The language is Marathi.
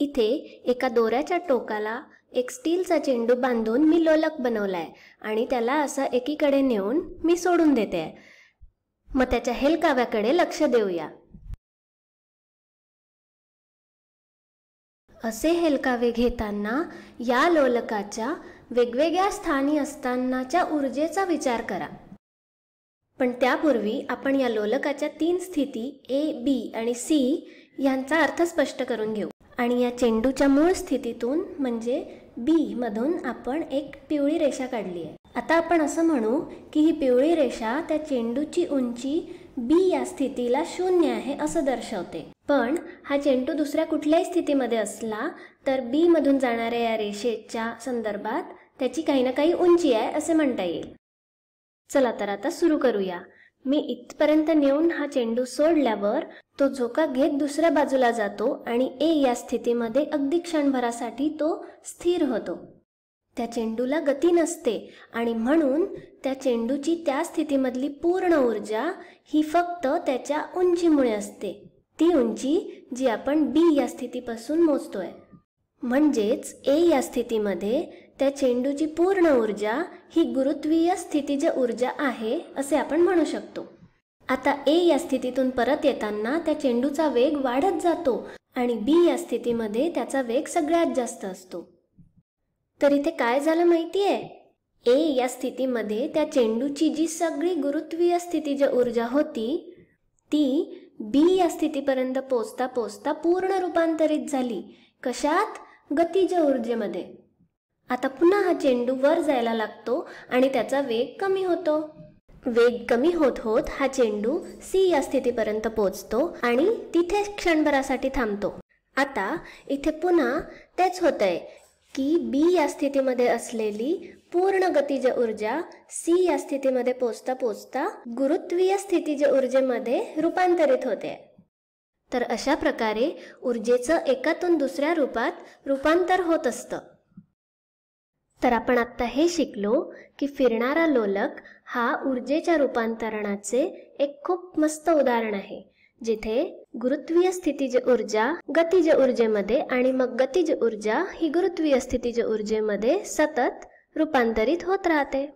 इथे एका दोऱ्याच्या टोकाला एक स्टीलचा चेंडू बांधून मी लोलक बनवलाय आणि त्याला असं एकीकडे नेऊन मी सोडून देते. मग त्याच्या हेलकाव्याकडे लक्ष देऊया. असे हेलकावे घेताना या लोलकाच्या वेगवेगळ्या स्थानी असतानाच्या ऊर्जेचा विचार करा. पण त्यापूर्वी आपण या लोलकाच्या 3 स्थिती A, B आणि C यांचा अर्थ स्पष्ट करून घेऊ. आणि या चेंडूच्या मूळ स्थितीतून म्हणजे B मधून आपण एक पिवळी रेषा काढली आहे. आता आपण असं म्हणू की ही पिवळी रेषा त्या चेंडूची उंची B या स्थितीला 0 आहे असं दर्शवते. पण हा चेंडू दुसऱ्या कुठल्याही स्थितीमध्ये असला तर B मधून जाणाऱ्या या रेषेच्या संदर्भात त्याची काही ना काही उंची आहे असे म्हणता येईल. चला तर आता सुरू करूया. मी इथपर्यंत नेऊन हा चेंडू सोडल्यावर तो झोका घेत दुसऱ्या बाजूला जातो आणि A या स्थितीमध्ये अगदी क्षणभरासाठी तो स्थिर होतो. त्या चेंडूला गती नसते आणि म्हणून त्या चेंडूची त्या स्थितीमधली पूर्ण ऊर्जा ही फक्त त्याच्या उंचीमुळे असते. ती उंची जी आपण B या स्थितीपासून मोजतोय. म्हणजेच A या स्थितीमध्ये त्या चेंडूची पूर्ण ऊर्जा ही गुरुत्वीय स्थितीज ऊर्जा आहे असे आपण म्हणू शकतो. आता A या स्थितीतून परत येताना त्या चेंडूचा वेग वाढत जातो आणि B या स्थितीमध्ये त्याचा वेग सगळ्यात जास्त असतो. तर इथे काय झालं माहितीये? A या स्थितीमध्ये त्या चेंडूची जी सगळी गुरुत्वीय स्थितीज ऊर्जा होती ती B या स्थितीपर्यंत पोहोचता पोहोचता पूर्ण रूपांतरित झाली. कशात? गतीज ऊर्जेमध्ये. आता पुन्हा हा चेंडू वर जायला लागतो आणि त्याचा वेग कमी होतो. वेग कमी होत होत हा चेंडू C या स्थितीपर्यंत पोहोचतो आणि तिथे क्षणभरासाठी थांबतो. आता इथे पुन्हा तेच होतंय की B या स्थितीमध्ये असलेली पूर्ण गतीज ऊर्जा C या स्थितीमध्ये पोहोचता पोहोचता गुरुत्वीय स्थितीज ऊर्जेमध्ये रूपांतरित होते. तर अशा प्रकारे ऊर्जेचं एकातून दुसऱ्या रूपात रूपांतर होत असतं. तर आपण आत्ता हे शिकलो की फिरणारा लोलक हा ऊर्जेच्या रूपांतरणाचे एक खूप मस्त उदाहरण आहे, जिथे गुरुत्वीय स्थितीज ऊर्जा गतीज ऊर्जेमध्ये आणि मग गतीज ऊर्जा ही गुरुत्वीय स्थितीज ऊर्जेमध्ये सतत रूपांतरित होत राहते.